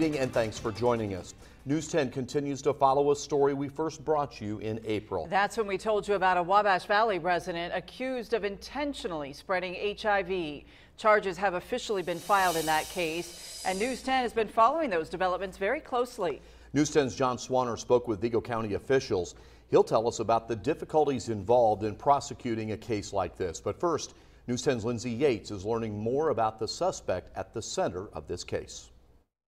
And thanks for joining us. News 10 continues to follow a story we first brought you in April. That's when we told you about a Wabash Valley resident accused of intentionally spreading HIV. Charges have officially been filed in that case, and News 10 has been following those developments very closely. News 10's John Swanner spoke with Vigo County officials. He'll tell us about the difficulties involved in prosecuting a case like this. But first, News 10's Lindsay Yates is learning more about the suspect at the center of this case.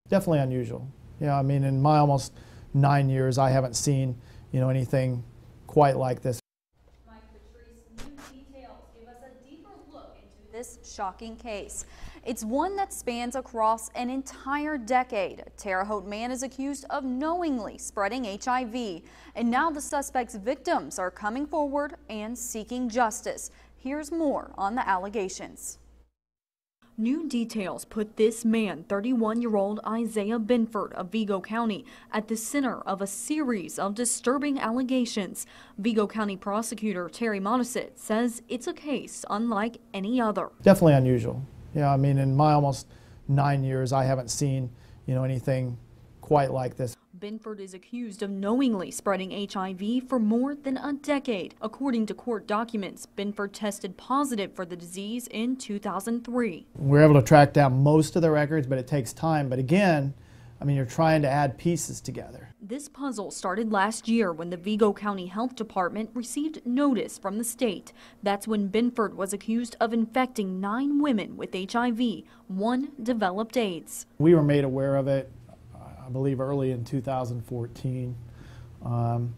Definitely unusual. Yeah, I mean, in my almost 9 years, I haven't seen, anything quite like this. Mike Patrice, new details give us a deeper look into this shocking case. It's one that spans across an entire decade. A Terre Haute man is accused of knowingly spreading HIV, and now the suspect's victims are coming forward and seeking justice. Here's more on the allegations. New details put this man, 31-year-old Isaiah Binford of Vigo County, at the center of a series of disturbing allegations. Vigo County prosecutor Terry Modesitt says it's a case unlike any other. Definitely unusual. Yeah, I mean, in my almost 9 years, I haven't seen, anything quite like this. Binford is accused of knowingly spreading HIV for more than a decade. According to court documents, Binford tested positive for the disease in 2003. We're able to track down most of the records, but it takes time. But again, I mean, you're trying to add pieces together. This puzzle started last year when the Vigo County Health Department received notice from the state. That's when Binford was accused of infecting 9 women with HIV. 1 developed AIDS. We were made aware of it, I believe, early in 2014, and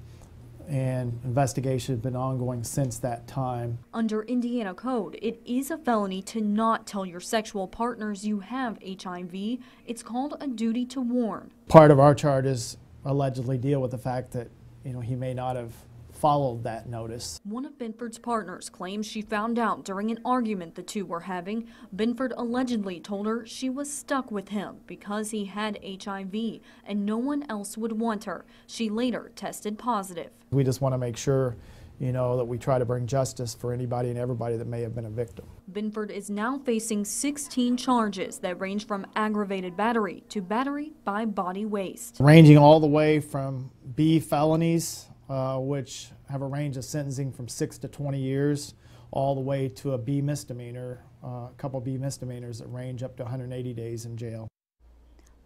investigation has been ongoing since that time. Under Indiana code, it is a felony to not tell your sexual partners you have HIV. It's called a duty to warn. Part of our charges allegedly deal with the fact that, he may not have followed that notice. One of Binford's partners claims she found out during an argument the two were having. Binford allegedly told her she was stuck with him because he had HIV and no one else would want her. She later tested positive. We just want to make sure, that we try to bring justice for anybody and everybody that may have been a victim. Binford is now facing 16 charges that range from aggravated battery to battery by body waste. Ranging all the way from B felonies, which have a range of sentencing from 6 to 20 years, all the way to a B misdemeanor, a couple B misdemeanors that range up to 180 days in jail.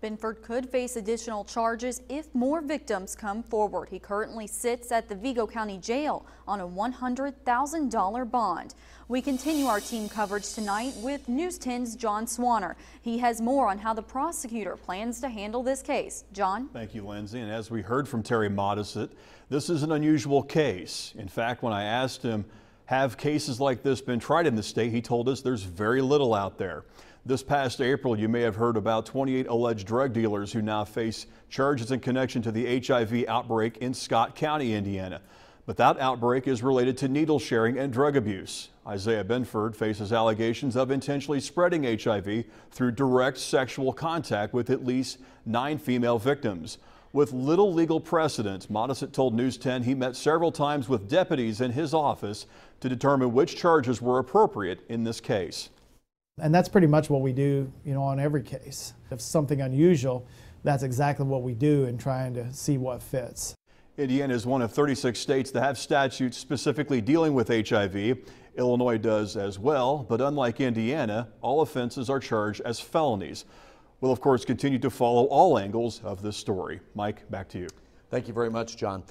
Binford could face additional charges if more victims come forward. He currently sits at the Vigo County Jail on a $100,000 bond. We continue our team coverage tonight with News 10's John Swanner. He has more on how the prosecutor plans to handle this case. John? Thank you, Lindsay. And as we heard from Terry Modesitt, this is an unusual case. In fact, when I asked him, have cases like this been tried in the state, he told us there's very little out there. This past April, you may have heard about 28 alleged drug dealers who now face charges in connection to the HIV outbreak in Scott County, Indiana. But that outbreak is related to needle sharing and drug abuse. Isaiah Binford faces allegations of intentionally spreading HIV through direct sexual contact with at least 9 female victims. With little legal precedent, Modesitt told News 10 he met several times with deputies in his office to determine which charges were appropriate in this case. And that's pretty much what we do, on every case. If something unusual, that's exactly what we do in trying to see what fits. Indiana is one of 36 states that have statutes specifically dealing with HIV. Illinois does as well, but unlike Indiana, all offenses are charged as felonies. We'll, of course, continue to follow all angles of this story. Mike, back to you. Thank you very much, John.